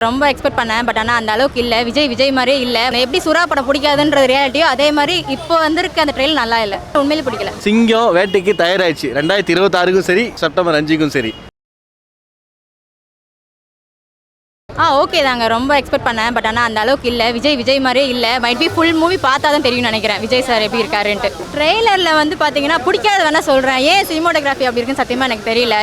ரொம்ப எக்ஸ்பெக்ட் பண்ணேன். பட் ஆனால் அந்த அளவுக்கு இல்லை. விஜய் மாதிரியே இல்லை. எப்படி சுறா படம் பிடிக்காதுன்ற ரியாலிட்டியோ அதே மாதிரி இப்போ வந்திருக்க அந்த ட்ரெயில் நல்லா இல்லை. உண்மையிலே பிடிக்கல. சிங்கம் வேட்டைக்கு தயாராகிடுச்சு. 2026க்கும் சரி, செப்டம்பர் 5க்கும் சரி. ஓகே தாங்க. ரொம்ப எக்ஸ்பெக்ட் பண்ணேன். பட் ஆனால் அந்த அளவுக்கு இல்லை. விஜய் மாதிரியே இல்லை. மைட் பி ஃபுல் மூவி பார்த்தா தான் தெரியும்னு நினைக்கிறேன் விஜய் சார் எப்படி இருக்காருன்ட்டு. ட்ரெய்லரில் வந்து பார்த்தீங்கன்னா பிடிக்காது வேணால் சொல்கிறேன். ஏன் சினிமோட்டோகிராஃபி அப்படி இருக்குன்னு சத்தியமாக எனக்கு தெரியல.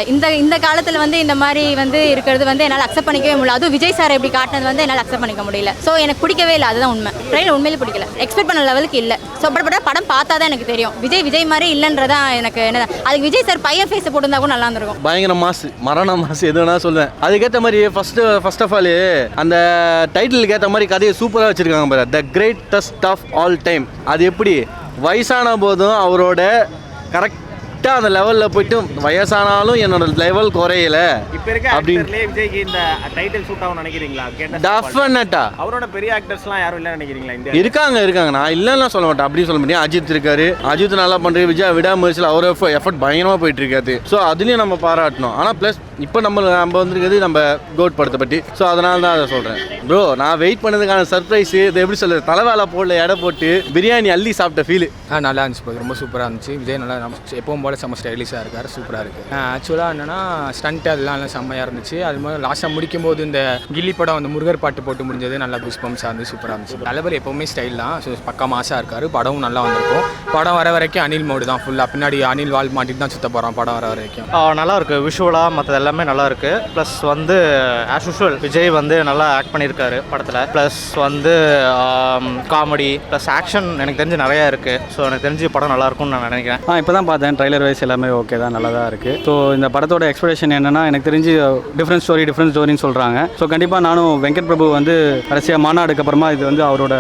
இந்த காலத்தில் வந்து இந்த மாதிரி வந்து இருக்கிறது வந்து என்னால் அக்செப்ட் பண்ணிக்கவே முடியல. அதுவும் விஜய் சார் எப்படி காட்டினது வந்து என்னால் அக்செப்ட் பண்ணிக்க முடியல. ஸோ எனக்கு பிடிக்கவே இல்லை. அதுதான் உண்மை. ட்ரெயிலர் உண்மையிலே பிடிக்கல. எக்ஸ்பெக்ட் பண்ண லெவலுக்கு இல்லை. ஸோ படம் பார்த்தா தான் எனக்கு தெரியும். விஜய் மாதிரி இல்லைன்றதான் எனக்கு என்னதான். அதுக்கு விஜய் சார் பையன் ஃபேஸை போட்டுருந்தா கூட நல்லா இருந்திருக்கும். பயங்கர மாசு, மரண மாசு எது வேணா சொல்லுவேன். அதுக்கேற்ற மாதிரி ஃபர்ஸ்ட் ஆஃப் ஆல் அந்த டைட்டிலுக்கு ஏற்ற மாதிரி கதையை சூப்பராக வச்சுருக்காங்க பாரு. The greatest of all time. அது எப்படி வயசான போதும் அவரோட கரெக்டாக அந்த லெவலில் போயிட்டு வயசானாலும் என்னோட லெவல் குறையல. இப்போ இருக்க ஆக்டர்லயே விஜய்க்கு இந்த டைட்டில் சூட் ஆகும் நினைக்கிறீங்களா? டெஃபினட்டா அவரோட பெரிய ஆக்டர்ஸ்லாம் யாரும் இல்லை நினைக்கிறீங்களா? இருக்காங்க. நான் இல்லைன்னா சொல்ல மாட்டேன். அப்படி சொல்ல மாட்டேன். அஜித் இருக்காரு. அஜித் நல்லா பண்ணுறது. விஜய் விடாமுயற்சியில் அவரோட எஃபர்ட் பயங்கரமாக போயிட்டு இருக்காது. ஸோ அதுலேயும் நம்ம பாராட்டணும். ஆனால் ப்ளஸ் இப்போ நம்ம வந்துருக்கிறது நம்ம கோட் படத்தை பற்றி. ஸோ அதனால தான் அதை சொல்கிறேன். ப்ரோ நான் வெயிட் பண்ணதுக்கான சர்ப்ரைஸ் இது எப்படி சொல்கிறது, தலைவேலை போடல எடை போட்டு பிரியாணி அள்ளி சாப்பிட்ட ஃபீல் நல்லா இருந்துச்சு. ரொம்ப சூப்பராக இருந்துச்சு. விஜய் நல்லா எப்பவும் போல செம்ம ஸ்டைலிஷாக இருக்கார். சூப்பராக இருக்குது. ஆக்சுவலாக என்னென்னா ஸ்டண்ட் அதெல்லாம் நல்லா செம்மையாக இருந்துச்சு. அது மாதிரி லாஸ்ட்டாக முடிக்கும் போது இந்த கில்லி படம் அந்த முருகர் பாட்டு போட்டு முடிஞ்சது நல்லா குஸ்பம்ஸாக இருந்து சூப்பராக இருந்துச்சு. தலைவர் எப்போவுமே ஸ்டைல் தான். ஸோ பக்கா மாசாக இருக்கார். படமும் நல்லா வந்திருக்கும். படம் வர வரைக்கும் அனில் மோடு தான் ஃபுல்லாக. பின்னாடி அனில் வால் மாட்டிட்டு தான் சுற்ற போகிறான் படம் வர வரைக்கும். நல்லா இருக்குது. விஷுவலாக மற்றது எல்லாமே நல்லா இருக்குது. ப்ளஸ் வந்து ஆஸ் யூஷுவல் விஜய் வந்து நல்லா ஆக்ட் பண்ணியிருக்காரு படத்தில். ப்ளஸ் வந்து காமெடி ப்ளஸ் ஆக்ஷன் எனக்கு தெரிஞ்சு நிறையா இருக்குது. ஸோ எனக்கு தெரிஞ்சு படம் நல்லாயிருக்கும்னு நான் நினைக்கிறேன். இப்போ தான் பார்த்தேன். ட்ரைலர் வைஸ் எல்லாமே ஓகே தான், நல்லா தான் இருக்குது. ஸோ இந்த படத்தோட எக்ஸ்பெக்டேஷன் என்னென்னா எனக்கு தெரிஞ்சு டிஃப்ரெண்ட் ஸ்டோரின்னு சொல்கிறாங்க. ஸோ கண்டிப்பாக நானும் வெங்கட் பிரபு வந்து கடைசியாக மாநாடுக்கு அப்புறமா இது வந்து அவரோட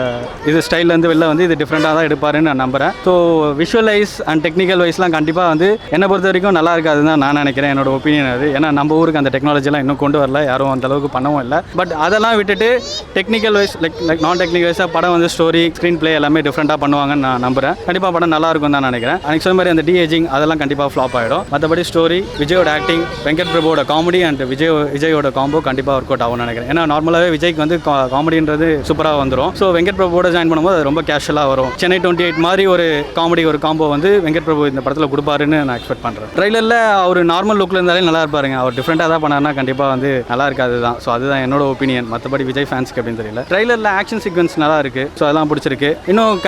இது ஸ்டைல்லேருந்து வெளில வந்து இது டிஃப்ரெண்ட்டாக தான் எடுப்பாருன்னு நான் நம்புகிறேன். ஸோ விஷுவலைஸ் அண்ட் டெக்னிக்கல் வைஸ்லாம் கண்டிப்பாக வந்து என்னை பொறுத்த வரைக்கும் நல்லா இருக்காதுன்னு தான் நான் நினைக்கிறேன். என்னோட ஒப்பீனியன் அது. ஏன்னா நம்ம ஊருக்கு அந்த டெக்னாலஜிலாம் இன்னும் கொண்டு வரல, யாரும் அந்த அளவுக்கு பண்ணவும் இல்லை. பட் அதெல்லாம் விட்டுட்டு டெக்னிக்கல் வைஸ் லைக் நான் டெக்னிக்கல் வைஸாக படம் வந்து ஸ்டோரி ஸ்க்ரீன் பிளே எல்லாமே டிஃப்ரெண்ட்டாக பண்ணுவாங்கன்னு நான் நம்புகிறேன். கண்டிப்பாக படம் நல்லா இருக்கும் தான் நினைக்கிறேன். அன்றைக்கி சொன்ன மாதிரி அந்த டிஏஜிங் அதெல்லாம் கண்டிப்பாக ஃப்ளாப் ஆகிடும். மற்றபடி ஸ்டோரி, விஜயோட ஆக்டிங், வெங்கட் பிரபுவோட காமெடி அண்ட் விஜயோட காம்போ கண்டிப்பாக ஒர்க் அவுட் ஆகும்னு நினைக்கிறேன். ஏன்னா நார்மலாகவே விஜய்க்கு வந்து காமெடின்றது சூப்பராக வந்துடும். ஸோ வெங்கட் பிரபுவோட ஜாயின் பண்ணும்போது அது ரொம்ப கேஷுவலாக வரும். சென்னை 28 மாதிரி ஒரு காமெடி ஒரு காம்போ வந்து வெங்கட் பிரபு இந்த படத்தில் கொடுப்பாருன்னு நான் எக்ஸ்பெக்ட் பண்ணுறேன். ட்ரைலரில் அவர் நார்மல் லுக்கில் இருந்தாலே நல்லா இருப்பாருங்க. அவர் டிஃப்ரெண்ட்டாக தான் பண்ணாருன்னா கண்டிப்பாக வந்து நல்லா இருக்காது தான். ஸோ அதுதான் என்னோட ஒப்பீனியன். மற்றபடி விஜய் ஃபேன்ஸ்க்கு அப்படின்னு தெரியல. ட்ரைலரில் ஆக்ஷன் சீக்வன்ஸ் நல்லா இருக்குது. ஸோ அதெல்லாம் பிடிச்சிருக்கு. இன்னும்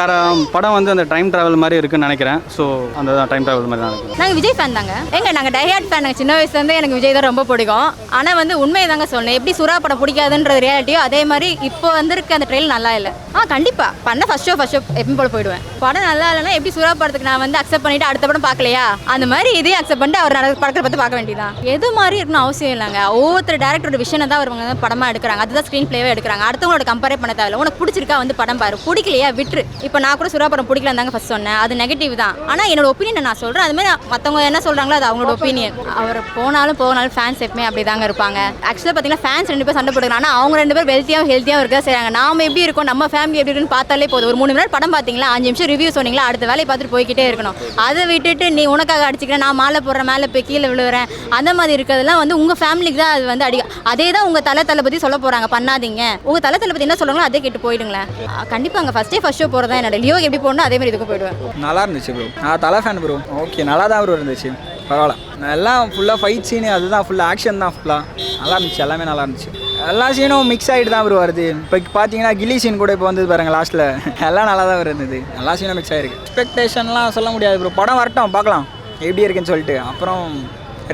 படம் வந்து அந்த டைம் ட்ராவல் மாதிரி இருக்குன்னு நினைக்கிறேன். ஸோ அந்த டைம் ட்ராவல் மாதிரி தான் இருக்குது. நாங்கள் விஜய் ஃபேன் தாங்க. நாங்கள் டைஹார்ட் ஃபேன். சின்ன வயசுலேருந்து எனக்கு விஜய் தான் ரொம்ப பிடிக்கும். ஆனால் வந்து உண்மையை தாங்க சொன்னேன். எப்படி சுறா படம் பிடிக்காதுன்ற ரியாலிட்டியோ அதே மாதிரி இப்போ வந்திருக்க அந்த ட்ரெயில் நல்லா இல்லை. கண்டிப்பாக பண்ண ஃபர்ஸ்ட் ஷோ எப்பவும் போல போயிடுவேன். படம் நல்லா இல்லைன்னா எப்படி சுறா படத்துக்கு நான் வந்து அக்செப்ட் பண்ணிட்டு அடுத்த படம் பார்க்கலையா, அந்த மாதிரி இதையும் அக்செப்ட் பண்ணிட்டு அவர் படத்தை பார்த்து பார்க்க வேண்டியதான். எது மாதிரி இருக்கணும் அவசியம் இல்லைங்க. ஒவ்வொருத்தர் டேரக்டரோட விஷயம் தான் அவங்க படமாக எடுக்கிறாங்க. அதுதான் ஸ்க்ரீன் பிளேவே எடுக்கிறாங்க. அடுத்தவங்களோட கம்பேரே பண்ண தேவையில்லை. உனக்கு பிடிச்சிருக்கா வந்து படம் பாரு, பிடிக்கலையா விட்டுரு. இப்போ நான் கூட சுறா படம் பிடிக்கலன்னு தாங்க ஃபர்ஸ்ட் சொன்னேன். அது நெகட்டிவ் தான். ஆனால் என்னோட ஒப்பீனியன் நான் சொல்கிறேன். அது மாதிரி மற்றவங்க என்ன சொல்கிறாங்களோ அது அவங்களோட ஒப்பீனியன். அவர் போனாலும் ஃபேன்ஸ் எப்பவுமே அப்படி தாங்க இருப்பாங்க. ஆக்சுவலாக பார்த்தீங்கன்னா ஃபேன்ஸ் 2 பேர் சண்டை போடுறாங்க. ஆனால் அவங்க 2 பேர் ஹெல்த்தியாகவும் இருக்கா செய்கிறாங்க. நாம எப்படி இருக்கோம், நம்ம ஃபேமிலி எப்படி இருக்குன்னு பார்த்தாலே போதும். ஒரு 3 மணி நேரம் படம் பார்த்தீங்களா, 5 நிமிஷம் ரிவ்யூ சொன்னீங்களா, அடுத்த வேலையை பார்த்துட்டு போய்கிட்டே இருக்கணும். அதை விட்டுட்டு நீ உனக்காக அடிச்சுக்கிறேன், நான் மாலை போடுறேன், மேலே போய் கீழே விழுவுறேன், அந்த மாதிரி இருக்கிறதுலாம் வந்து உங்கள் ஃபேமிலிக்கு தான் அது வந்து அதே தான் உங்கள் தளபதி சொல்ல போகிறாங்க. பண்ணாதீங்க. உங்கள் தளபதி என்ன சொல்கிறாங்களோ அதே கேட்டு போயிடுங்களேன். கண்டிப்பாக அங்கே ஃபர்ஸ்ட் ஷோ போகிறதா என்னோட லியோ எப்படி போடணும் அதே மாதிரி இதுக்கும் போயிடுவேன். நல்லா இருந்துச்சு ப்ரோ. நான் தலை ஃபேன் ப்ரோ. ஓகே நல்லா தான் ப்ரோ இருந்துச்சு. பரவாயில்ல. எல்லாம் ஃபுல்லாக ஃபைட் சீனு அதுதான் ஃபுல்லாக ஆக்ஷன் தான் ஃபுல்லாக நல்லா இருந்துச்சு. எல்லாமே நல்லா இருந்துச்சு. எல்லா சீனும் மிக்ஸ் ஆகிட்டு தான் ப்ரோ வருது. இப்போ பார்த்தீங்கன்னா கில்லி சீன் கூட இப்போ வந்து பாருங்கள் லாஸ்ட்டில் எல்லாம் நல்லா தான் இருந்தது. எல்லா சீனும் மிக்ஸ் ஆகிருக்கு. எக்ஸ்பெக்டேஷன்லாம் சொல்ல முடியாது ப்ரோ. படம் வரட்டும் பார்க்கலாம் எப்படி இருக்குன்னு சொல்லிட்டு அப்புறம்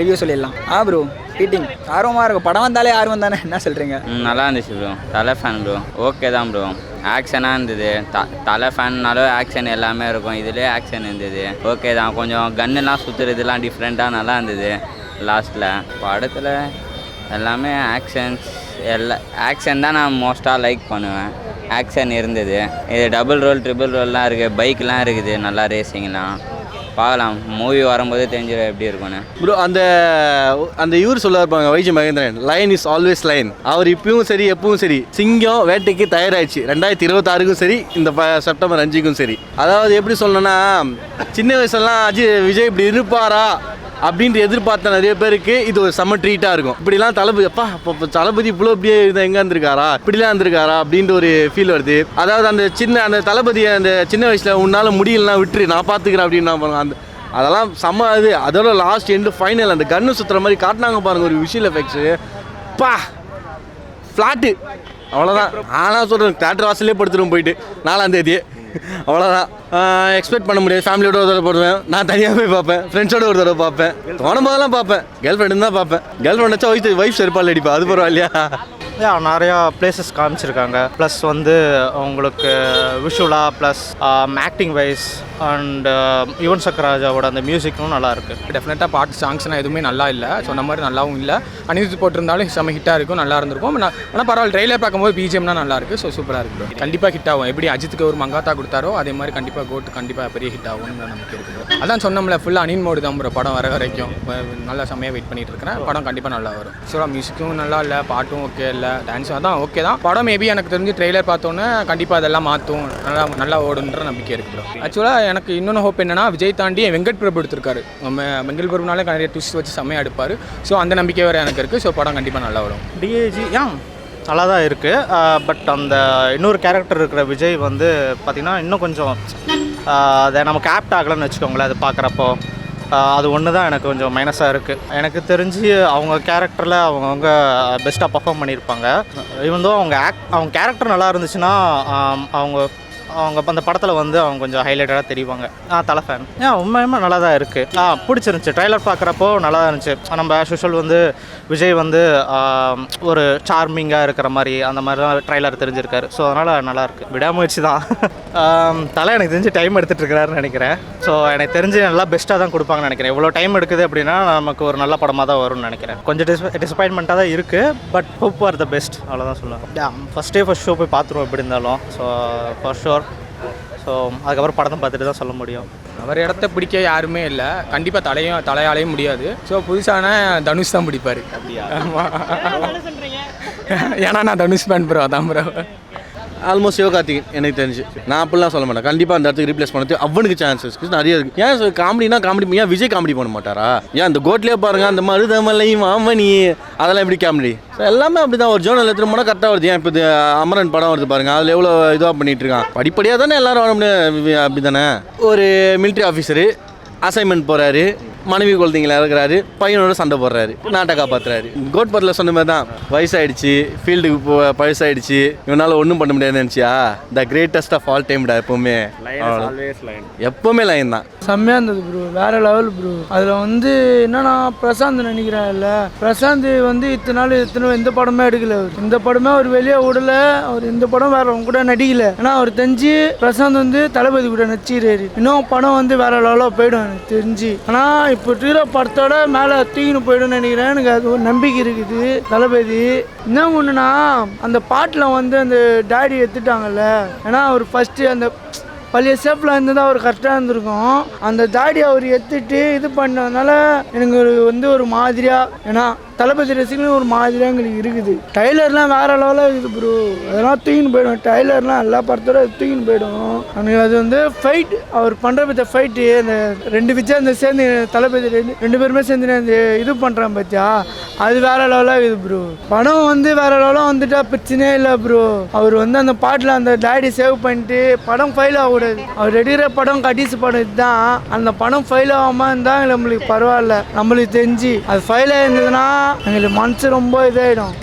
ரிவ்யூ சொல்லிடலாம். ப்ரோ ஹீட்டிங் ஆர்வமாக இருக்கும். படம் வந்தாலே ஆர்வம் தானே, என்ன சொல்கிறீங்க? நல்லா இருந்துச்சு ப்ரோ. தலை ஃபேன் ப்ரோ. ஓகே தான் ப்ரோ. ஆக்ஷனாக இருந்தது. தலை ஃபேன்னாலும் ஆக்ஷன் எல்லாமே இருக்கும். இதுலேயே ஆக்ஷன் இருந்தது. ஓகே தான். கொஞ்சம் கன்னுலாம் சுற்றுறதுலாம் டிஃப்ரெண்ட்டாக நல்லா இருந்தது. லாஸ்ட்டில் படத்தில் எல்லாமே ஆக்ஷன் தான் நான் மோஸ்ட்டாக லைக் பண்ணுவேன். ஆக்ஷன் இருந்தது. இது டபுள் ரோல் ட்ரிபிள் ரோல்லாம் இருக்குது. பைக்லாம் இருக்குது. நல்லா ரேசிங்லாம் பார்க்கலாம். மூவி வரும்போது தெரிஞ்சிடும் எப்படி இருக்கும்னு. ப்ரோ அந்த இவர் சொல்ல இருப்பாங்க YG Mahendran, line is always line. அவர் இப்பவும் சரி எப்பவும் சரி சிங்கம் வேட்டைக்கு தயாராகிடுச்சு. 2026க்கும் சரி, இந்த செப்டம்பர் 5க்கும் சரி. அதாவது எப்படி சொல்லணும்னா, சின்ன வயசுலாம் விஜய் இப்படி இருப்பாரா அப்படின்ட்டு எதிர்பார்த்த நிறைய பேருக்கு இது ஒரு செம்ம ட்ரீட்டாக இருக்கும். இப்படிலாம் தளபதி அப்பா இப்போ தளபதி இவ்வளோ இப்படியே எங்கே இருந்திருக்காரா, இப்படிலாம் இருந்திருக்காரா அப்படின்ட்டு ஒரு ஃபீல் வருது. அதாவது அந்த தளபதியை அந்த சின்ன வயசில் உன்னால் முடியலன்னா விட்டுரு நான் பார்த்துக்கிறேன் அப்படின்னு நான் பாருங்க. அதெல்லாம் செம்ம இது. அதோட லாஸ்ட் எண்டு ஃபைனல் அந்த கன்று சுற்றுற மாதிரி காட்டினாங்க பாருங்கள் ஒரு விஷுவல் எஃபெக்ட்ஸு. பா ஃப்ளாட்டு அவ்வளோதான். ஆனால் சொல்கிறேன் தேட்டர் வாசலே படுத்துடும் போயிட்டு 4ஆம் தேதி அவ்வளோதான். எக்ஸ்பெக்ட் பண்ண முடியாது. ஃபேமிலியோட ஒரு தடவை போடுவேன், நான் தனியாக போய் பார்ப்பேன், ஃப்ரெண்ட்ஸோட ஒரு தடவை பார்ப்பேன், தோணும் போதெல்லாம் பார்ப்பேன். கேர்ள் ஃப்ரெண்டு தான் பார்ப்பேன். கேர்ள் ஃப்ரெண்ட் வச்சா ஒய்ஃப் செருப்பால் அடிப்பா, அது பரவாயில்லையா? நிறையா பிளேசஸ் காமிச்சிருக்காங்க. ப்ளஸ் வந்து உங்களுக்கு விஷுவலாக plus acting wise and Yuvan Shankar ராஜாவோட அந்த மியூசிக்கும் நல்லாயிருக்கு. டெஃபினட்டாக பாட்டு சாங்ஸ்னால் எதுவுமே நல்லா இல்லை, சொன்ன மாதிரி நல்லாவும் இல்லை. அனிருத் போட்டிருந்தாலும் செம்ம ஹிட்டாக இருக்கும், நல்லா இருந்திருக்கும். ஆனால் பரவாயில்ல, ட்ரெயிலர் பார்க்கும்போது பிஜிஎம்னா நல்லா இருக்குது. ஸோ சூப்பராக இருக்குது. கண்டிப்பாக ஹிட் ஆகும். எப்படி அஜித்துக்கு ஒரு மங்காத்தா கொடுத்தாரோ அதே மாதிரி கண்டிப்பாக கோட் கண்டிப்பாக பெரிய ஹிட் ஆகும்னு நம்பிக்கை இருக்குது. அதான் சொன்னோம்ல, ஃபுல்லாக அனின் மோடு தான் படம் வர வரைக்கும் நல்லா செம்மையாக வெயிட் பண்ணிட்டு இருக்கிறேன். படம் கண்டிப்பாக நல்லா வரும். ஸோ மியூசிக்கும் நல்லா இல்லை, பாட்டும் ஓகே இல்லை, டான்ஸும் அதான் ஓகே தான். படம் மேபி எனக்கு தெரிஞ்சு ட்ரெய்லர் பார்த்தோன்னே கண்டிப்பாக அதெல்லாம் மாற்றும், நல்லா ஓடுன்ற நம்பிக்கை இருக்குது. ஆக்சுவலாக எனக்கு இன்னொன்று ஹோப் என்னன்னா, விஜய் தாண்டி வெங்கட் பிரபு எடுத்திருக்காரு. வெங்கட் பிரபுனாலே நிறைய ட்விஸ்ட் வச்சு செம்மையாக எடுப்பார். ஸோ அந்த நம்பிக்கை வேறு எனக்கு இருக்குது. ஸோ படம் கண்டிப்பாக நல்லா வரும். டிஏஜி நல்லா தான் இருக்குது. பட் அந்த இன்னொரு கேரக்டர் இருக்கிற விஜய் வந்து பார்த்திங்கன்னா இன்னும் கொஞ்சம் அதை நமக்கு ஆப்ட் ஆகலைன்னு வச்சுக்கோங்களேன். அது பார்க்குறப்போ அது ஒன்று தான் எனக்கு கொஞ்சம் மைனஸாக இருக்குது. எனக்கு தெரிஞ்சு அவங்க கேரக்டரில் அவங்கவுங்க பெஸ்ட்டாக பர்ஃபார்ம் பண்ணியிருப்பாங்க. இவன் அவங்க கேரக்டர் நல்லா இருந்துச்சுன்னா அவங்க அந்த படத்தில் வந்து அவங்க கொஞ்சம் ஹைலைட்டடாக தெரிவாங்க. தலை ஃபேன். உண்மையுமே நல்லா தான் இருக்குது. பிடிச்சிருந்துச்சி. ட்ரைலர் பார்க்குறப்போ நல்லா தான் இருந்துச்சு. நம்ம ஆஷுஷுவல் வந்து விஜய் வந்து ஒரு சார்மிங்காக இருக்கிற மாதிரி அந்த மாதிரி தான் ட்ரைலர் தெரிஞ்சிருக்காரு. ஸோ அதனால் நல்லாயிருக்கு. விடாமுயற்சி தான். தலை எனக்கு தெரிஞ்சு டைம் எடுத்துகிட்டு இருக்கிறாருன்னு நினைக்கிறேன். ஸோ எனக்கு தெரிஞ்சு நல்லா பெஸ்ட்டாக தான் கொடுப்பாங்கன்னு நினைக்கிறேன். இவ்வளோ டைம் எடுக்குது அப்படின்னா நமக்கு ஒரு நல்ல படமாக தான் வரும்னு நினைக்கிறேன். கொஞ்சம் டிசப்பாயின்மெண்ட்டாக தான் இருக்குது. But hope for the best, அவ்வளோதான் சொல்லுவேன். ஃபஸ்ட் ஷோ போய் பார்த்துருவோம் எப்படி இருந்தாலும். So first sure. ஸோ அதுக்கப்புறம் படத்தை பார்த்துட்டு தான் சொல்ல முடியும். அவர் இடத்த பிடிக்க யாருமே இல்லை. கண்டிப்பாக தலையாலையும் முடியாது. ஸோ புதுசான தனுஷ் தான் பிடிப்பார். ஏன்னா நான் தனுஷ் ஃபேன் ப்ரோ, அதான் ப்ரோ. ஆல்மோஸ்ட் சிவகார்த்திகேயன் எனக்கு தெரிஞ்சு. நான் அப்படிலாம் சொல்ல மாட்டேன். கண்டிப்பாக அந்த இடத்துக்கு ரீப்ளேஸ் பண்ணது அவனுக்கு சான்சஸ் நிறைய இருக்குது. ஏன் காமெடினா காமெடி, ஏன் விஜய் காமெடி பண்ண மாட்டாரா? ஏன் அந்த கோட்லேயே பாருங்கள், அந்த மருதமலை மாமணி அதெல்லாம் எப்படி காமெடி? ஸோ எல்லாமே அப்படி தான். ஒரு ஜோனல் எடுத்துகிட்டு போனால் கரெக்டாக வருது. ஏன் இப்போ அமரன் படம் வருது பாருங்கள், அதில் எவ்வளோ இதுவாக பண்ணிகிட்டு இருக்கான். படிப்படியாக தானே எல்லோரும் வர முடியும். அப்படி தானே. ஒரு மிலிட்ரி ஆஃபீஸரு அசைன்மெண்ட் போகிறாரு, மனைவி குழந்தைங்கள இருக்கிறாரு, பையனோட சண்டை போடுறாரு, நாட்டை காப்பாற்றுறாரு. கோட் படத்தில் சொன்ன மாதிரி தான். வயசாகிடுச்சு, ஃபீல்டுக்கு பழசாயிடுச்சு, இவனால் ஒன்றும் பண்ண முடியாதுன்னு நினச்சியா? த கிரேட்டஸ்ட் ஆஃப் ஆல் டைம்டா. எப்போவுமே லைன் தான். செம்மையாக இருந்தது ப்ரோ, வேறு லெவல் ப்ரோ. அதில் வந்து என்னன்னா பிரசாந்த் நினைக்கிறேன் இல்லை, பிரசாந்த் வந்து இத்தனை எந்த படமே எடுக்கல. அவர் இந்த படமே அவர் வெளியே விடலை. அவர் இந்த படம் வேற அவங்க கூட நடிக்கல. ஏன்னா அவர் தெரிஞ்சு பிரசாந்த் வந்து தளபதி கூட நடிச்சிருக்காரு. இன்னும் படம் வந்து வேற லெவலாக போயிடும் எனக்கு தெரிஞ்சு. ஆனால் இப்போ டீரோ படத்தோட மேலே தூக்கின்னு போய்டும்னு நினைக்கிறேன். எனக்கு அது ஒரு நம்பிக்கை இருக்குது. தளபதி என்ன ஒன்றுனா, அந்த பாட்டில் வந்து அந்த டாடி எடுத்துட்டாங்கல்ல. ஏன்னா அவர் ஃபஸ்ட்டு அந்த பழைய சேஃபில் இருந்து தான் அவர் கரெக்டாக இருந்திருக்கும். அந்த தாடி அவர் எடுத்துட்டு இது பண்ணதுனால எனக்கு வந்து ஒரு மாதிரியாக, ஏன்னா தளபதி ரசிகர்களும் ஒரு மாதிரியாக எங்களுக்கு இருக்குது. டைலர்லாம் வேறு லெவலாக இருக்குது ப்ரோ. அதெல்லாம் தூக்கின்னு போயிடும். டைலர்லாம் எல்லா படத்தோட தூக்கின்னு போயிடும். எனக்கு அது வந்து ஃபைட் அவர் பண்ணுற ஃபைட்டு, அந்த ரெண்டு விஜய் அந்த சேர்ந்து தளபதி ரெண்டு பேருமே சேர்ந்து அந்த இது பண்ணுறான் பார்த்தியா, அது வேறு லெவலாக இருக்குது ப்ரோ. படம் வந்து வேறு லெவலாக வந்துட்டா பிரச்சனையே இல்லை ப்ரோ. அவர் வந்து அந்த பாட்டில் அந்த டாடி சேவ் பண்ணிட்டு படம் ஃபெயில் ஆகக்கூடாது. அவர் எடுக்கிற படம் கடைசி படம் இதுதான். அந்த படம் ஃபெயில் ஆகாமல் இருந்தால் நம்மளுக்கு பரவாயில்ல. நம்மளுக்கு தெரிஞ்சு அது ஃபெயில் ஆகிருந்ததுன்னா எங்களுக்கு மனசு ரொம்ப இதாகிடும்.